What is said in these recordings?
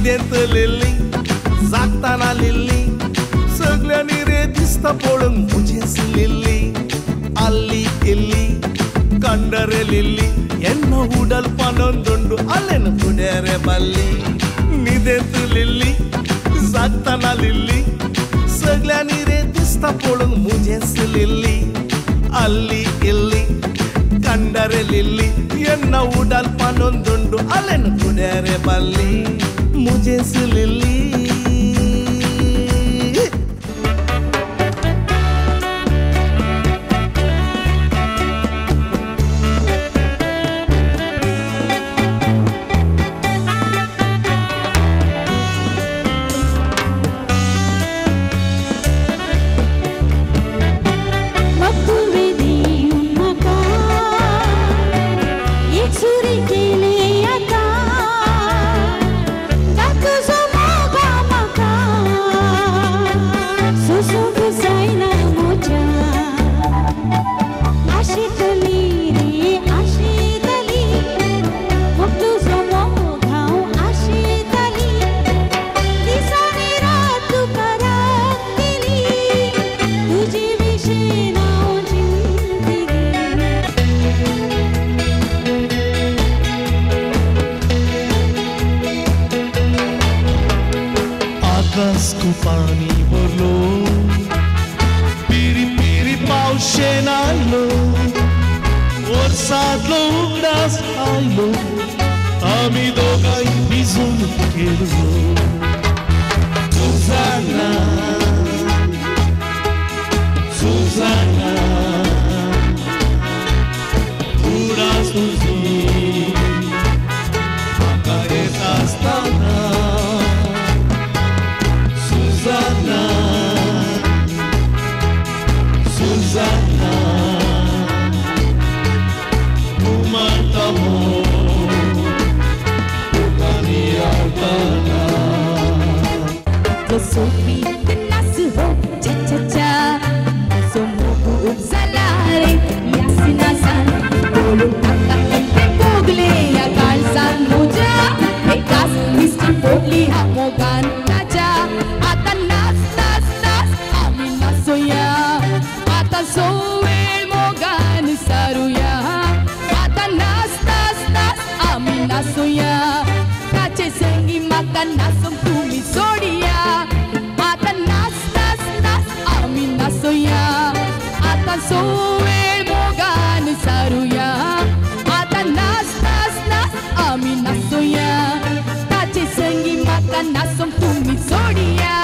न्हिदेंत Lillie जागताना Lillie सगळ्यांनी रे दिसता पळोवंक मुजेस लिल्ली ಅಲ್ಲಿ ಇಲ್ಲಿ ಕಂಡರೆ ಲಿಲ್ಲಿ ಎನ್ನ ಉಡಲ್ ಪನೊಂದುಂಡು ಅಲ್ಲೆನ ಕುಡರೆ ಬಲ್ಲಿ ನಿದೆಂತು लिल्ली जागताना लिल्ली सगळ्यांनी रे दिसता पळोवंक मुजेस लिल्ली ಅಲ್ಲಿ ಇಲ್ಲಿ ಕಂಡರೆ लिल्ली ಎನ್ನ ಉಡಲ್ ಪನೊಂದುಂಡು ಅಲ್ಲೆನ ಕುಡರೆ ಬಲ್ಲಿ ಮುಜೆಸ್ लिल्ली आकाशको पानी भरलो पिरी पिरी पावशेन आयलो वर्सांतलो उगडास आयलो आमी दोगांय भिजून गेलो सुजाना सुजाना उगडास तुजी म्हाका येत आसतना Susanna, Susanna, umatamo, ukani altana. Sofi nasuho cha cha cha, somoku upsalare yasinasan, bolu kakak pogle ya kalsan muja, ekas misti pogli hamogan. Soel mogan saruya mata nas nas nas amina soya kache sengi makan nasum tumi sodia mata nas nas nas amina soya ata soel mogan saruya mata nas nas nas amina soya kache sengi makan nasum tumi sodia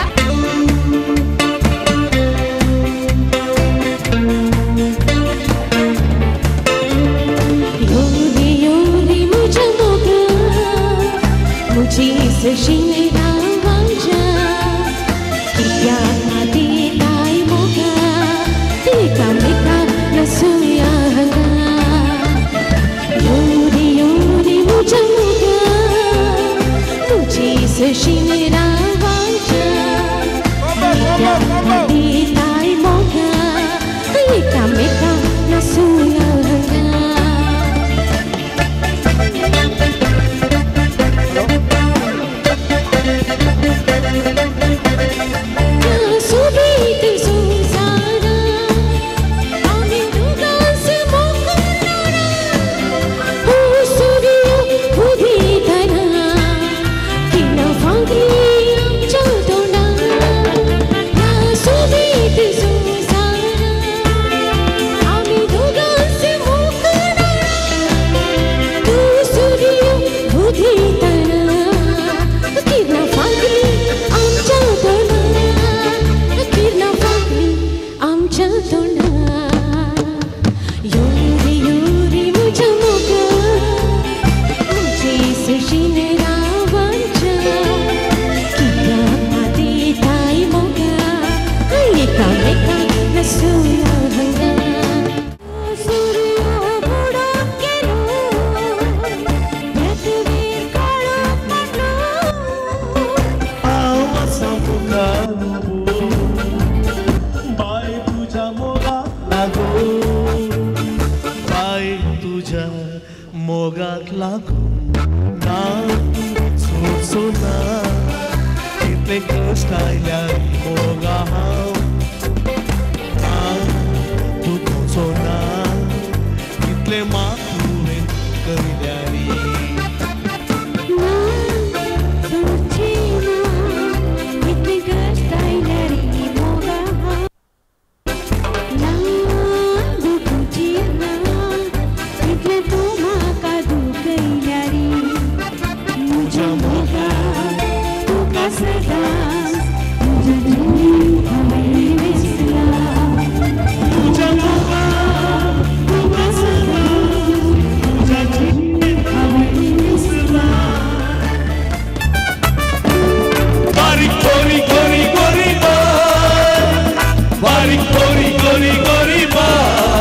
मुझे शिंगरा वाजा किया आदि ताई मोगा टीका मिका रसोया हंगा योरी योरी मुझे मोगा मुझे शिंगरा वाजा किया आदि ताई मोगा टीका मिका रसोया हंगा So इतले कष्ट आयल्यार मोगा हांव तूं तुजो ना इतले म्हाका तुवें कयल्यारी Gori, gori, gori, ba.